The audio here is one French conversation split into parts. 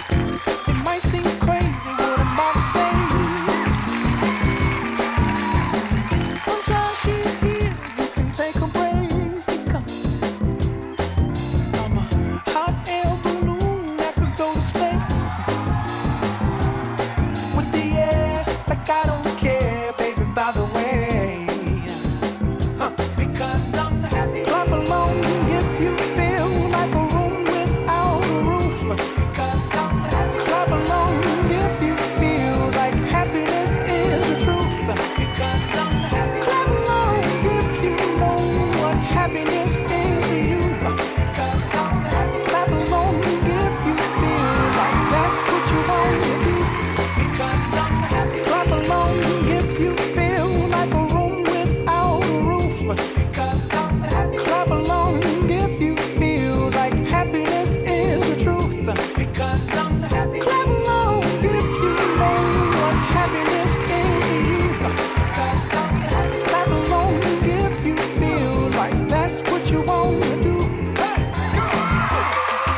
It might seem crazy what I'm about to say. Sunshine, she's here. You can take a break. I'm a hot air balloon that could go to space. With the air, like I don't care, baby, by the way. Because I'm happy. Clap along if you feel like a room without a roof. Because I'm happy. Clap along if you feel like happiness is the truth. Because I'm happy. Clap along if you know what happiness is to you. Because I'm happy. Clap along if you feel like that's what you want to do. Because I'm happy. Clap along if you feel like a room without a roof. Because I'm happy. Clap along if you feel like happiness is the truth. Because I'm happy. Clap along if you know what happiness is to you. Because I'm happy. Clap along if you feel like that's what you want to do.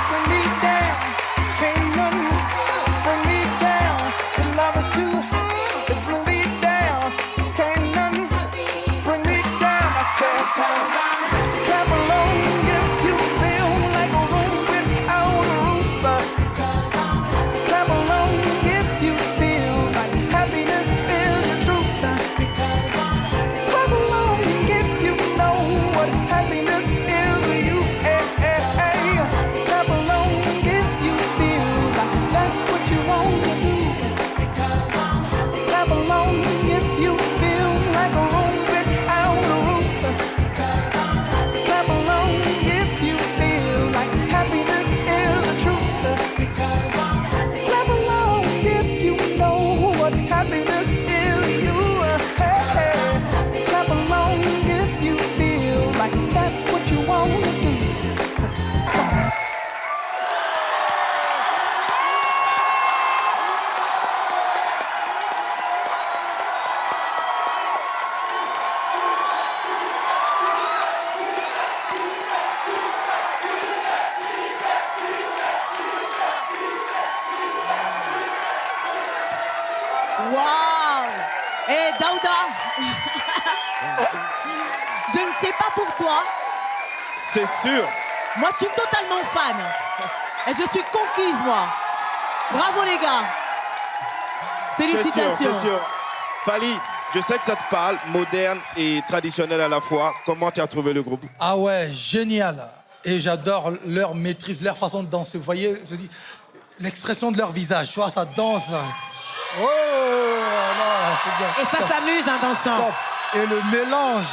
Bring me down, can't nothing bring me down. The love is too high to bring me down. Can't nothing bring me down. I said, cause I'm happy. Clap along if you feel like a room without a roof. Because I'm happy. Clap along if you feel like happiness is the truth. Because I'm happy. Clap along if you know what happiness is to you. Clap along if you feel like that's what you want to do. Because I'm happy. Clap along if you feel like a room without a roof. Because I'm happy. Clap along if you feel like happiness is the truth. Because I'm happy. Clap along if you know what happiness is to you. Clap along if you feel like that's what you want to do. Waouh! Et Daouda, je ne sais pas pour toi, C'est sûr. moi je suis totalement fan. Et je suis conquise, moi. Bravo les gars. C'est sûr, Félicitations. c'est sûr. Fally, je sais que ça te parle, moderne et traditionnel à la fois. Comment tu as trouvé le groupe? Ah ouais, génial. Et j'adore leur maîtrise, leur façon de danser. Vous voyez, je dis, l'expression de leur visage, tu vois, ça danse. Oh, non, c'est bien. Et ça s'amuse en dansant. Top. Et le mélange,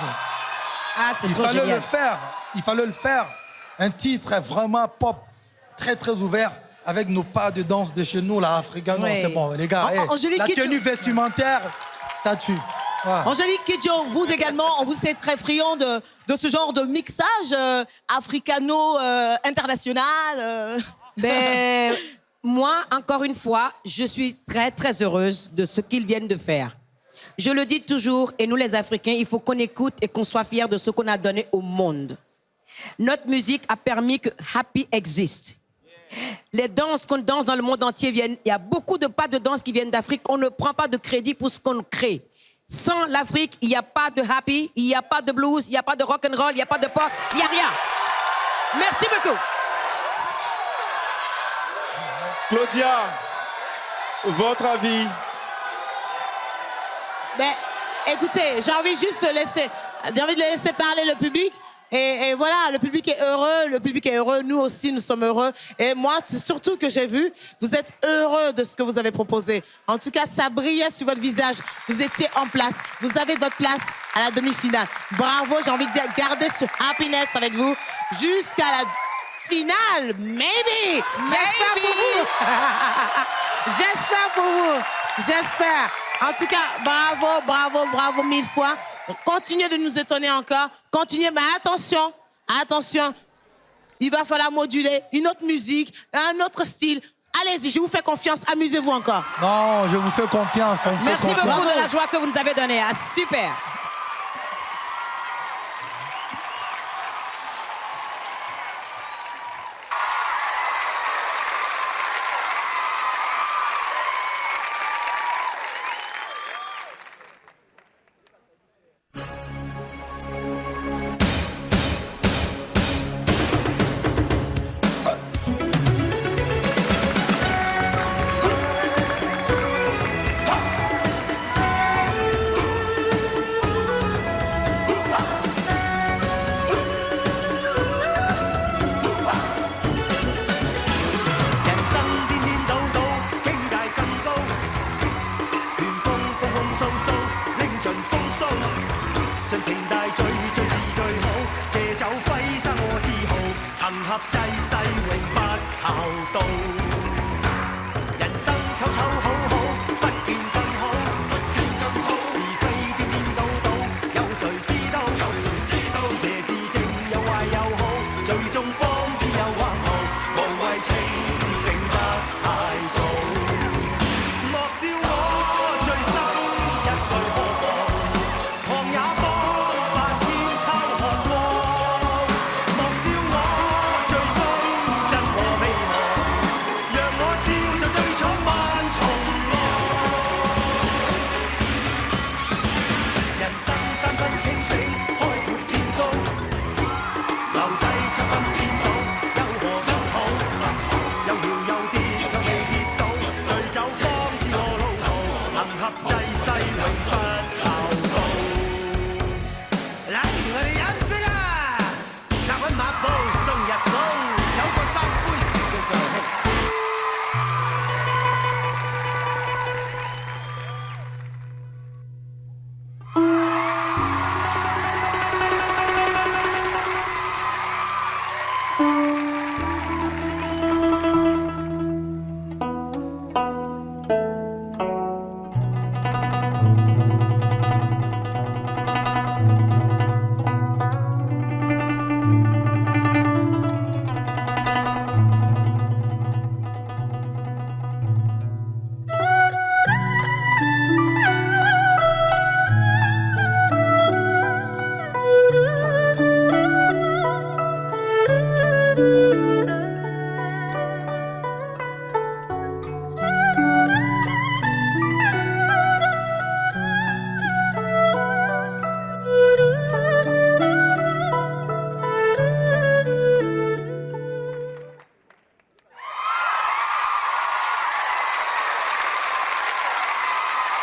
Ah, c'est il trop fallait génial. le faire. Il fallait le faire. Un titre vraiment pop, très très ouvert, avec nos pas de danse de chez nous, là, africains. Ouais. C'est bon, les gars. Angélique la Kidjo. tenue vestimentaire, ça tue. Ouais. Angélique Kidjo, vous également, vous êtes très friand de ce genre de mixage africano-international. Ben, moi, encore une fois, je suis très, très heureuse de ce qu'ils viennent de faire. Je le dis toujours, et nous les Africains, il faut qu'on écoute et qu'on soit fiers de ce qu'on a donné au monde. Notre musique a permis que Happy existe. Les danses qu'on danse dans le monde entier viennent... Il y a beaucoup de pas de danse qui viennent d'Afrique. On ne prend pas de crédit pour ce qu'on crée. Sans l'Afrique, il n'y a pas de Happy, il n'y a pas de blues, il n'y a pas de rock and roll, il n'y a pas de pop, il n'y a rien. Merci beaucoup. Claudia, votre avis? Ben, écoutez, j'ai envie juste de laisser parler le public. Et voilà, le public est heureux, nous aussi, nous sommes heureux. Et moi, c'est surtout que j'ai vu, vous êtes heureux de ce que vous avez proposé. En tout cas, ça brillait sur votre visage. Vous étiez en place. Vous avez votre place à la demi-finale. Bravo, j'ai envie de dire, gardez ce happiness avec vous jusqu'à la finale. Maybe. J'espère pour vous. J'espère pour vous. J'espère. En tout cas, bravo mille fois. Continuez de nous étonner encore. Continuez, mais attention, il va falloir moduler une autre musique, un autre style. Allez-y, je vous fais confiance, amusez-vous encore. Non, je vous fais confiance. on me fait Merci confiance. beaucoup de la joie que vous nous avez donnée. Ah, super.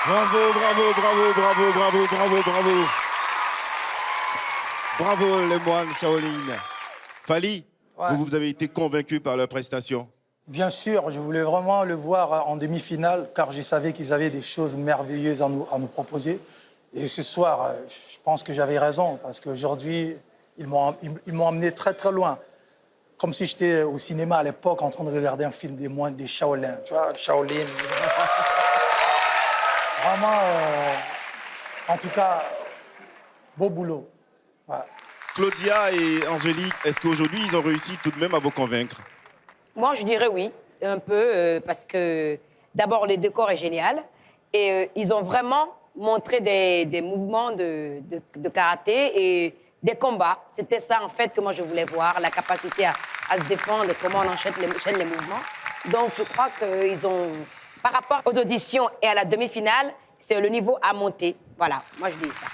Bravo, bravo, bravo, bravo, bravo, bravo, bravo. Bravo les moines Shaolin. Fally, Ouais. vous avez été convaincu par leur prestation. Bien sûr, je voulais vraiment le voir en demi-finale, car je savais qu'ils avaient des choses merveilleuses à nous proposer. Et ce soir, je pense que j'avais raison, parce qu'aujourd'hui, ils m'ont amené très, très loin. Comme si j'étais au cinéma à l'époque en train de regarder un film des moines des Shaolin. Tu vois, Shaolin. Vraiment, en tout cas, beau boulot. Voilà. Claudia et Angélique, est-ce qu'aujourd'hui, ils ont réussi tout de même à vous convaincre? Moi, je dirais oui, un peu, parce que d'abord, le décor est génial. Et ils ont vraiment montré des mouvements de karaté et des combats. C'était ça, en fait, que moi, je voulais voir, la capacité à se défendre, comment on enchaîne les mouvements. Donc, je crois qu'ils ont, par rapport aux auditions et à la demi-finale, c'est le niveau à monter. Voilà, moi, je dis ça.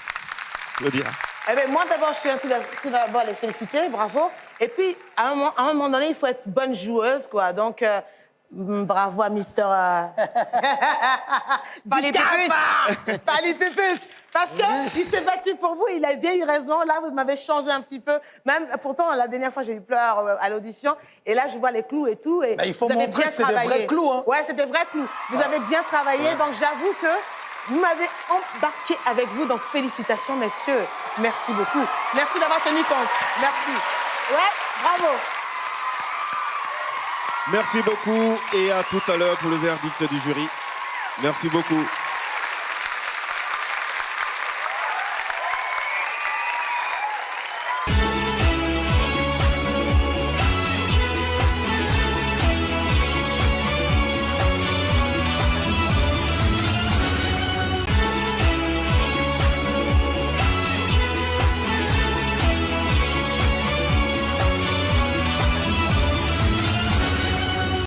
Claudia. Eh bien, moi, d'abord, je tiens tout d'abord les féliciter, bravo. Et puis, à un moment donné, il faut être bonne joueuse, quoi. Donc, bravo à Mister... Fally Pupus. Fally Pupus. Parce qu'il s'est battu pour vous, il a bien eu raison. Là, vous m'avez changé un petit peu. Même, pourtant, la dernière fois, j'ai eu peur à l'audition. Et là, je vois les clous et tout. Et Bah, il faut vous avez montrer bien que c'est des travaillé. vrais clous, hein. Ouais, c'est des vrais clous. Vous avez bien travaillé, donc j'avoue que vous m'avez embarqué avec vous. Donc, félicitations, messieurs. Merci beaucoup. Merci d'avoir tenu compte. Merci. Ouais, bravo. Merci beaucoup et à tout à l'heure pour le verdict du jury. Merci beaucoup.